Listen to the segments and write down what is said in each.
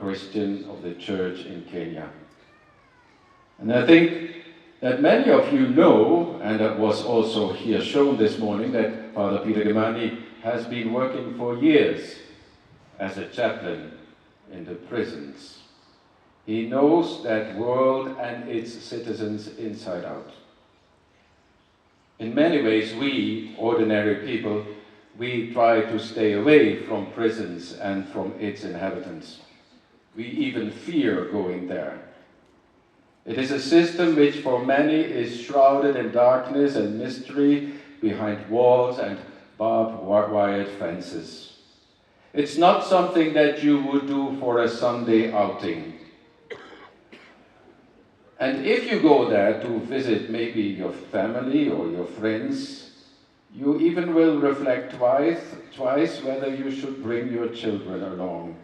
Christian of the church in Kenya. And I think that many of you know, and that was also here shown this morning, that Father Peter Gemani has been working for years as a chaplain in the prisons. He knows that world and its citizens inside out. In many ways, we, ordinary people, we try to stay away from prisons and from its inhabitants. We even fear going there. It is a system which for many is shrouded in darkness and mystery behind walls and barbed wire fences. It's not something that you would do for a Sunday outing. And if you go there to visit maybe your family or your friends, you even will reflect twice whether you should bring your children along.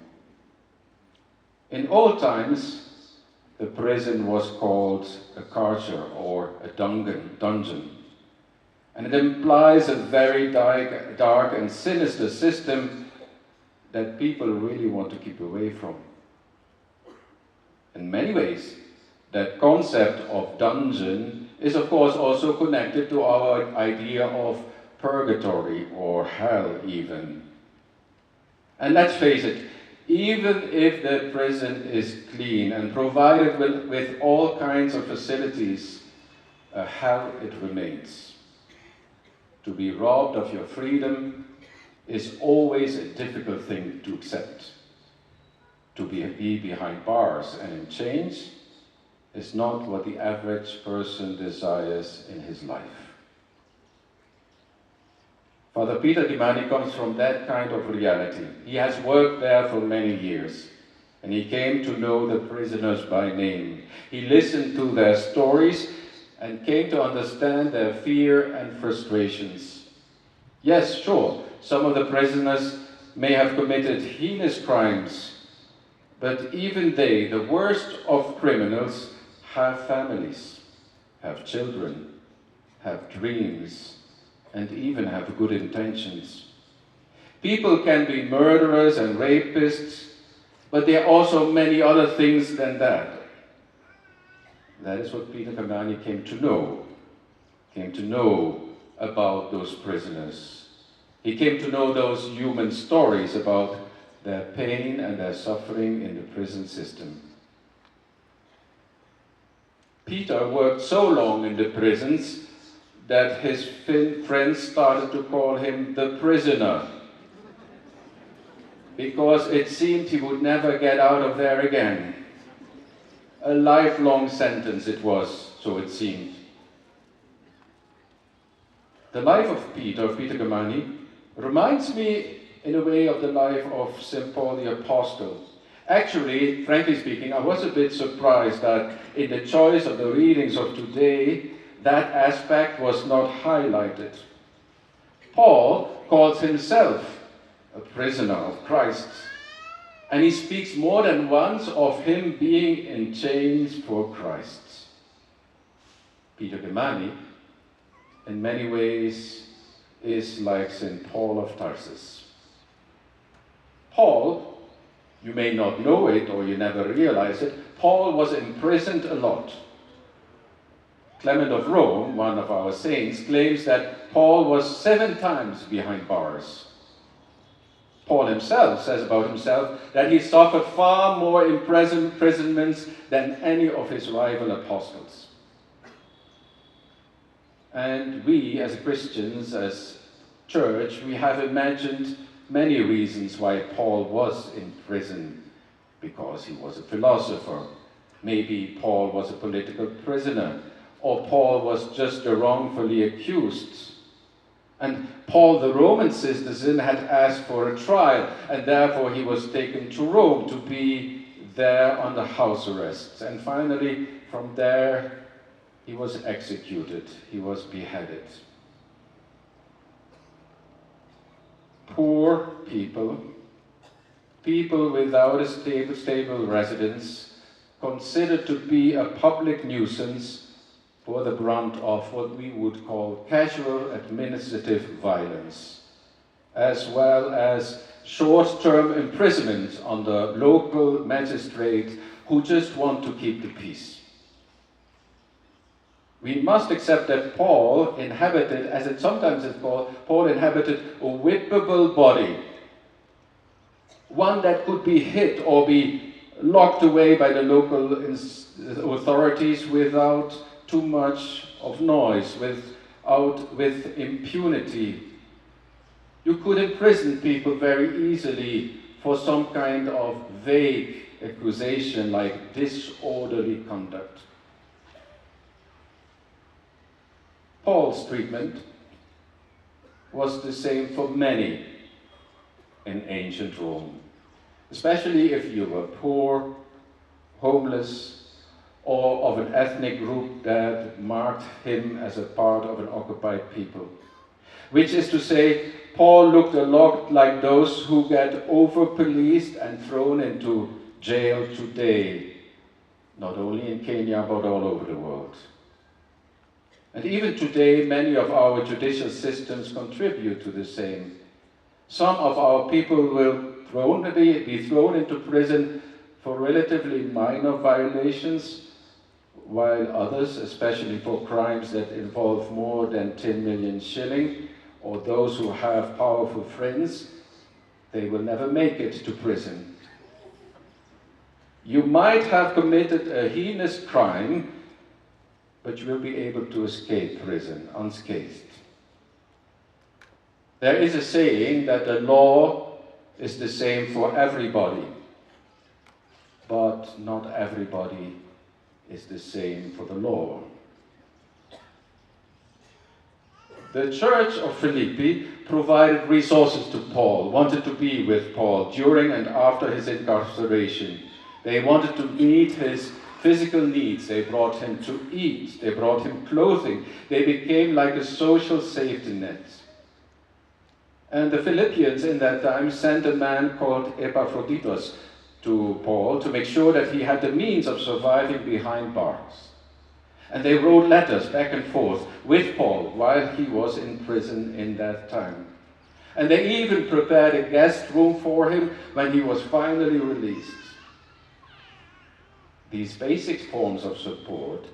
In old times, the prison was called a carcer or a dungeon. And it implies a very dark and sinister system that people really want to keep away from. In many ways, that concept of dungeon is of course also connected to our idea of purgatory or hell even. And let's face it, even if the prison is clean and provided with all kinds of facilities, a hell it remains. To be robbed of your freedom is always a difficult thing to accept. To be behind bars and in chains is not what the average person desires in his life. Father Peter Gemani comes from that kind of reality. He has worked there for many years, and he came to know the prisoners by name. He listened to their stories and came to understand their fear and frustrations. Yes, sure, some of the prisoners may have committed heinous crimes, but even they, the worst of criminals, have families, have children, have dreams, and even have good intentions. People can be murderers and rapists, but there are also many other things than that. That is what Peter Gemani came to know about those prisoners. He came to know those human stories about their pain and their suffering in the prison system. Peter worked so long in the prisons that his friends started to call him the prisoner, because it seemed he would never get out of there again. A lifelong sentence it was, so it seemed. The life of Peter Gemani, reminds me in a way of the life of St. Paul the Apostle. Actually, frankly speaking, I was a bit surprised that in the choice of the readings of today, that aspect was not highlighted. Paul calls himself a prisoner of Christ, and he speaks more than once of him being in chains for Christ. Peter Gemani, in many ways, is like St. Paul of Tarsus. Paul, you may not know it or you never realize it, Paul was imprisoned a lot. Clement of Rome, one of our saints, claims that Paul was 7 times behind bars. Paul himself says about himself that he suffered far more imprisonments than any of his rival apostles. And we, as Christians, as church, we have imagined many reasons why Paul was in prison. Because he was a philosopher. Maybe Paul was a political prisoner. Or Paul was just wrongfully accused. And Paul, the Roman citizen, had asked for a trial, and therefore he was taken to Rome to be there under house arrest. And finally, from there, he was executed. He was beheaded. Poor people, people without a stable residence, considered to be a public nuisance, for the brunt of what we would call casual administrative violence, as well as short-term imprisonment on the local magistrate who just want to keep the peace. We must accept that Paul inhabited, as it sometimes is called, Paul inhabited a whippable body, one that could be hit or be locked away by the local authorities without too much of noise, with impunity. You could imprison people very easily for some kind of vague accusation like disorderly conduct. Paul's treatment was the same for many in ancient Rome, especially if you were poor, homeless, or of an ethnic group that marked him as a part of an occupied people. Which is to say, Paul looked a lot like those who get over-policed and thrown into jail today, not only in Kenya, but all over the world. And even today, many of our judicial systems contribute to the same. Some of our people will be thrown into prison for relatively minor violations, while others, especially for crimes that involve more than 10 million shilling, or those who have powerful friends, they will never make it to prison. You might have committed a heinous crime, but you will be able to escape prison unscathed. There is a saying that the law is the same for everybody, but not everybody is the same for the law. The church of Philippi provided resources to Paul, wanted to be with Paul during and after his incarceration. They wanted to meet his physical needs. They brought him to eat. They brought him clothing. They became like a social safety net. And the Philippians in that time sent a man called Epaphroditus to Paul to make sure that he had the means of surviving behind bars. And they wrote letters back and forth with Paul while he was in prison in that time. And they even prepared a guest room for him when he was finally released. These basic forms of support,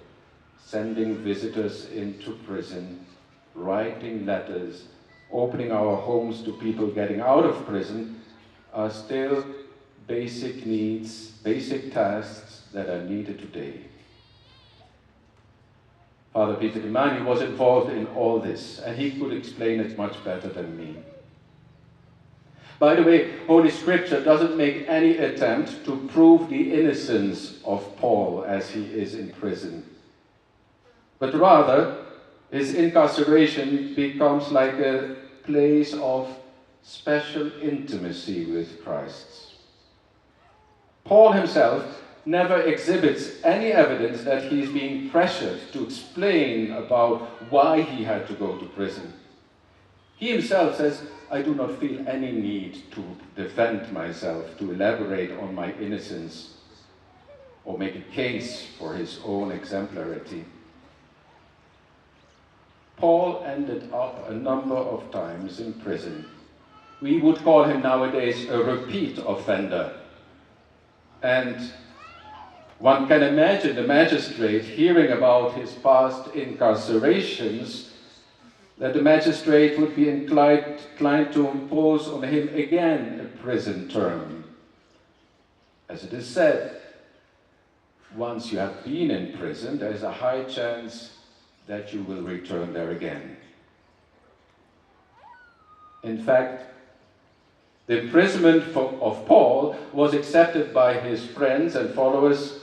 sending visitors into prison, writing letters, opening our homes to people getting out of prison, are still basic needs, basic tasks that are needed today. Father Peter Demani was involved in all this, and he could explain it much better than me. By the way, Holy Scripture doesn't make any attempt to prove the innocence of Paul as he is in prison. But rather, his incarceration becomes like a place of special intimacy with Christ. Paul himself never exhibits any evidence that he's being pressured to explain about why he had to go to prison. He himself says, I do not feel any need to defend myself, to elaborate on my innocence, or make a case for his own exemplarity. Paul ended up a number of times in prison. We would call him nowadays a repeat offender. And one can imagine the magistrate hearing about his past incarcerations, that the magistrate would be inclined to impose on him again a prison term. As it is said, once you have been in prison, there is a high chance that you will return there again. In fact, the imprisonment of Paul was accepted by his friends and followers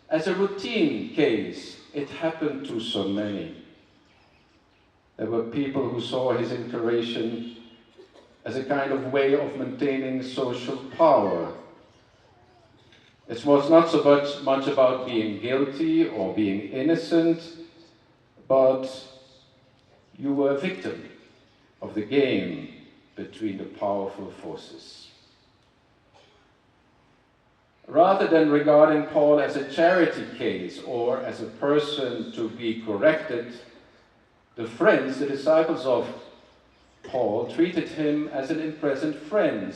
as a routine case. It happened to so many. There were people who saw his incarceration as a kind of way of maintaining social power. It was not so much about being guilty or being innocent, but you were a victim of the game between the powerful forces. Rather than regarding Paul as a charity case or as a person to be corrected, the friends, the disciples of Paul, treated him as an imprisoned friend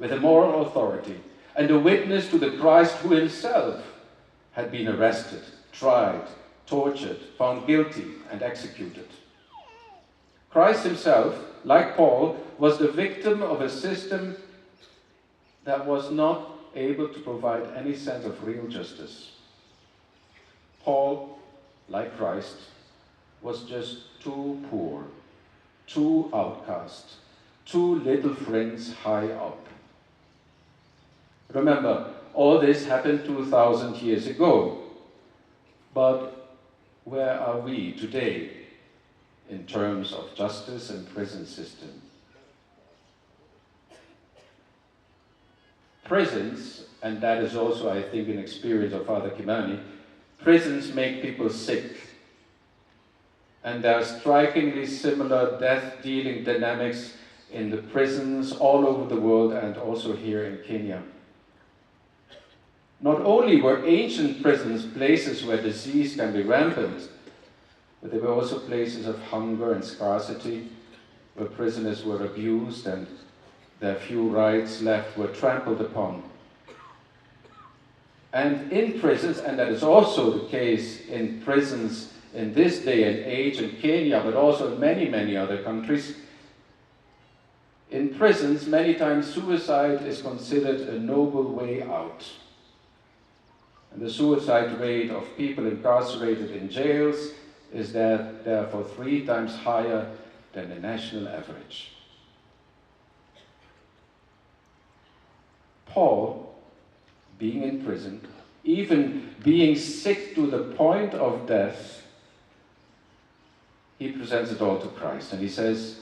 with a moral authority and a witness to the Christ who himself had been arrested, tried, tortured, found guilty, and executed. Christ himself, like Paul, was the victim of a system that was not able to provide any sense of real justice. Paul, like Christ, was just too poor, too outcast, too little friends high up. Remember, all this happened 2,000 years ago. But where are we today in terms of justice and prison system? Prisons, and that is also, I think, an experience of Father Kimani, prisons make people sick. And there are strikingly similar death-dealing dynamics in the prisons all over the world and also here in Kenya. Not only were ancient prisons places where disease can be rampant, but they were also places of hunger and scarcity, where prisoners were abused and their few rights left were trampled upon. And in prisons, and that is also the case in prisons in this day and age in Kenya, but also in many, many other countries, in prisons, many times suicide is considered a noble way out. And the suicide rate of people incarcerated in jails is therefore 3 times higher than the national average. Paul, being in prison, even being sick to the point of death, he presents it all to Christ. And he says,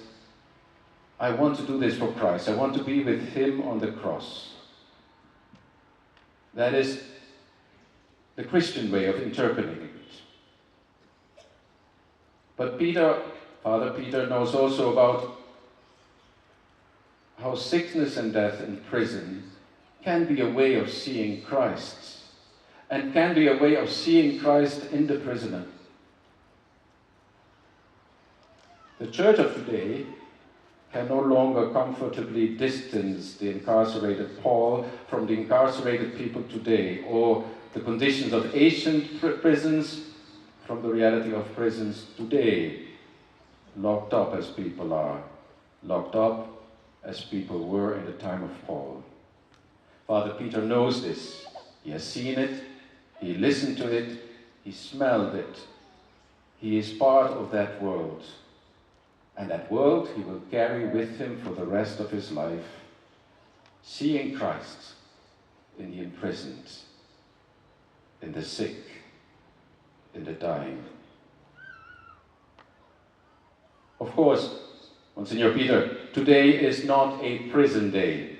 I want to do this for Christ. I want to be with him on the cross. That is the Christian way of interpreting it. But Father Peter knows also about how sickness and death in prison can be a way of seeing Christ, and can be a way of seeing Christ in the prisoner. The church of today can no longer comfortably distance the incarcerated Paul from the incarcerated people today, or the conditions of ancient prisons from the reality of prisons today, locked up as people are, locked up as people were in the time of Paul. Father Peter knows this. He has seen it, he listened to it, he smelled it. He is part of that world. And that world he will carry with him for the rest of his life, seeing Christ in the imprisoned, in the sick, in the dying. Of course, Monsignor Peter, today is not a prison day,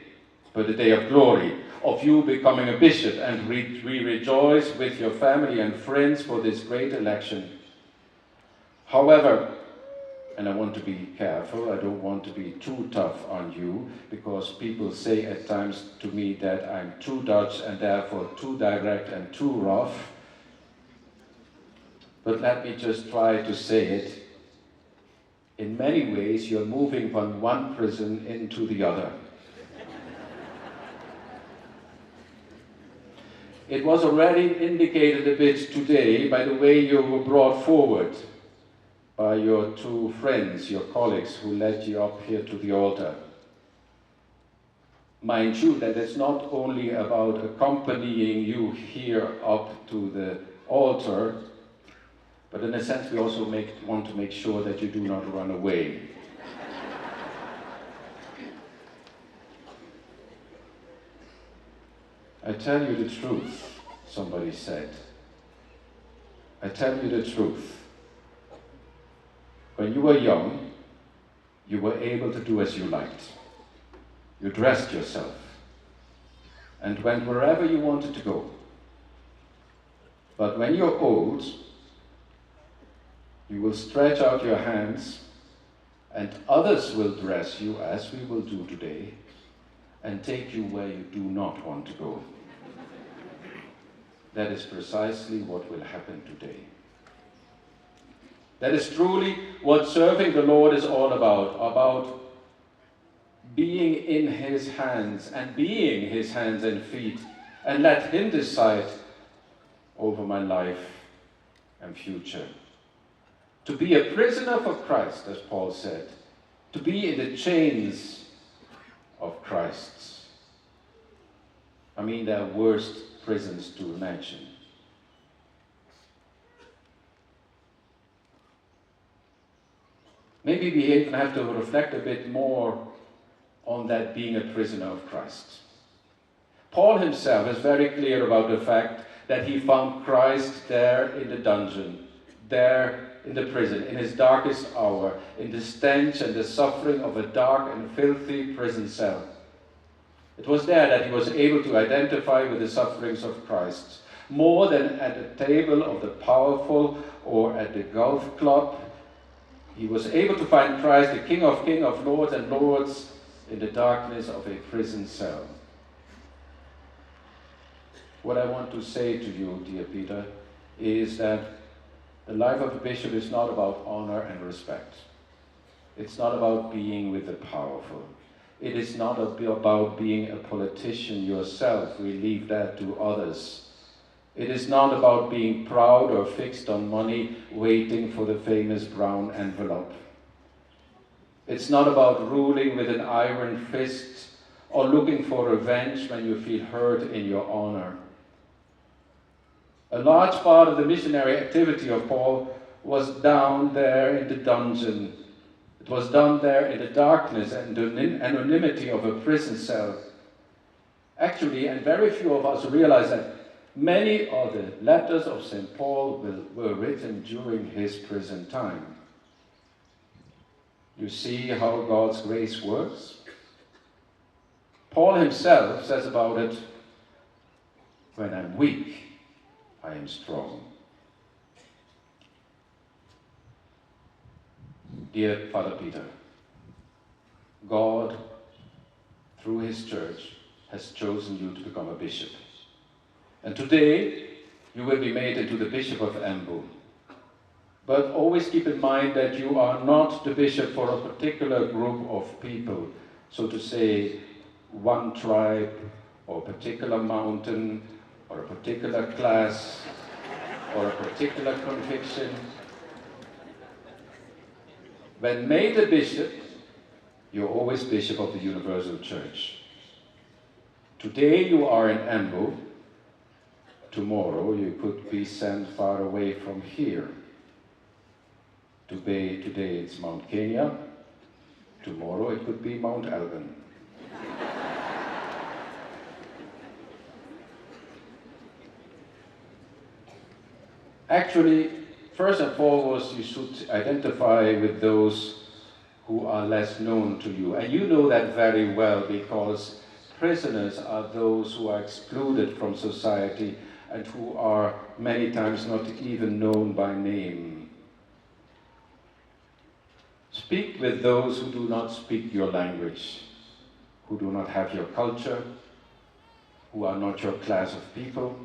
but a day of glory, of you becoming a bishop, and we rejoice with your family and friends for this great election. However, and I want to be careful, I don't want to be too tough on you, because people say at times to me that I'm too Dutch and therefore too direct and too rough. But let me just try to say it. In many ways, you're moving from one prison into the other. It was already indicated a bit today by the way you were brought forward by your 2 friends, your colleagues, who led you up here to the altar. Mind you, that it's not only about accompanying you here up to the altar, but in a sense we also want to make sure that you do not run away. I tell you the truth, somebody said. I tell you the truth. When you were young, you were able to do as you liked. You dressed yourself and went wherever you wanted to go. But when you're old, you will stretch out your hands and others will dress you, as we will do today, and take you where you do not want to go. That is precisely what will happen today. That is truly what serving the Lord is all about being in his hands and being his hands and feet, and let him decide over my life and future. To be a prisoner for Christ, as Paul said, to be in the chains of Christ. I mean, there are worse prisons to imagine. Maybe we even have to reflect a bit more on that being a prisoner of Christ. Paul himself is very clear about the fact that he found Christ there in the dungeon, there in the prison, in his darkest hour, in the stench and the suffering of a dark and filthy prison cell. It was there that he was able to identify with the sufferings of Christ, more than at the table of the powerful or at the golf club. He was able to find Christ, the King of Kings, of Lords and Lords, in the darkness of a prison cell. What I want to say to you, dear Peter, is that the life of a bishop is not about honor and respect. It's not about being with the powerful. It is not about being a politician yourself. We leave that to others. It is not about being proud or fixed on money, waiting for the famous brown envelope. It's not about ruling with an iron fist or looking for revenge when you feel hurt in your honor. A large part of the missionary activity of Paul was down there in the dungeon. It was done there in the darkness and the anonymity of a prison cell. Actually, and very few of us realize that many of the letters of St. Paul were written during his prison time. You see how God's grace works? Paul himself says about it, "When I'm weak, I am strong." Dear Father Peter, God, through his church, has chosen you to become a bishop. And today, you will be made into the Bishop of Embu. But always keep in mind that you are not the bishop for a particular group of people, so to say, one tribe, or a particular mountain, or a particular class, or a particular conviction. When made a bishop, you're always bishop of the Universal Church. Today you are in Embu. Tomorrow you could be sent far away from here. Today it's Mount Kenya. Tomorrow it could be Mount Elgin. Actually, first and foremost, you should identify with those who are less known to you. And you know that very well, because prisoners are those who are excluded from society and who are many times not even known by name. Speak with those who do not speak your language, who do not have your culture, who are not your class of people.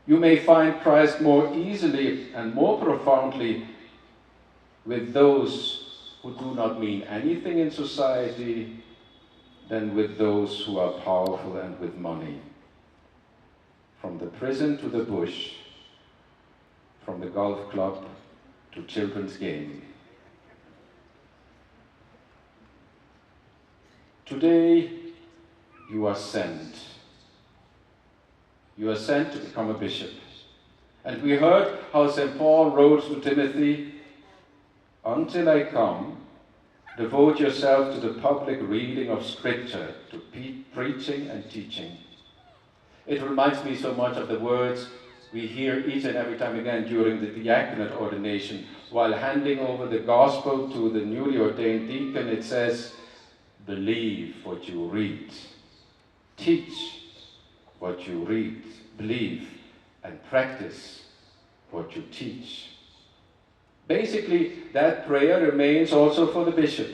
You may find Christ more easily and more profoundly with those who do not mean anything in society than with those who are powerful and with money. From the prison to the bush, from the golf club to children's game. Today, you are sent. You are sent to become a bishop. And we heard how St. Paul wrote to Timothy, "Until I come, devote yourself to the public reading of Scripture, to preaching and teaching." It reminds me so much of the words we hear each and every time again during the diaconate ordination. While handing over the gospel to the newly ordained deacon, it says, "Believe what you read. Teach what you read, believe, and practice what you teach." Basically, that prayer remains also for the bishop.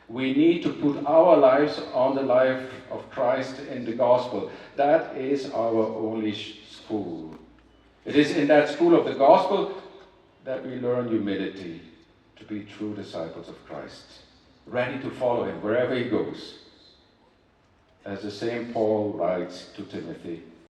We need to put our lives on the life of Christ in the gospel. That is our only school. It is in that school of the gospel that we learn humility, to be true disciples of Christ. ready to follow him wherever he goes. As the same Paul writes to Timothy,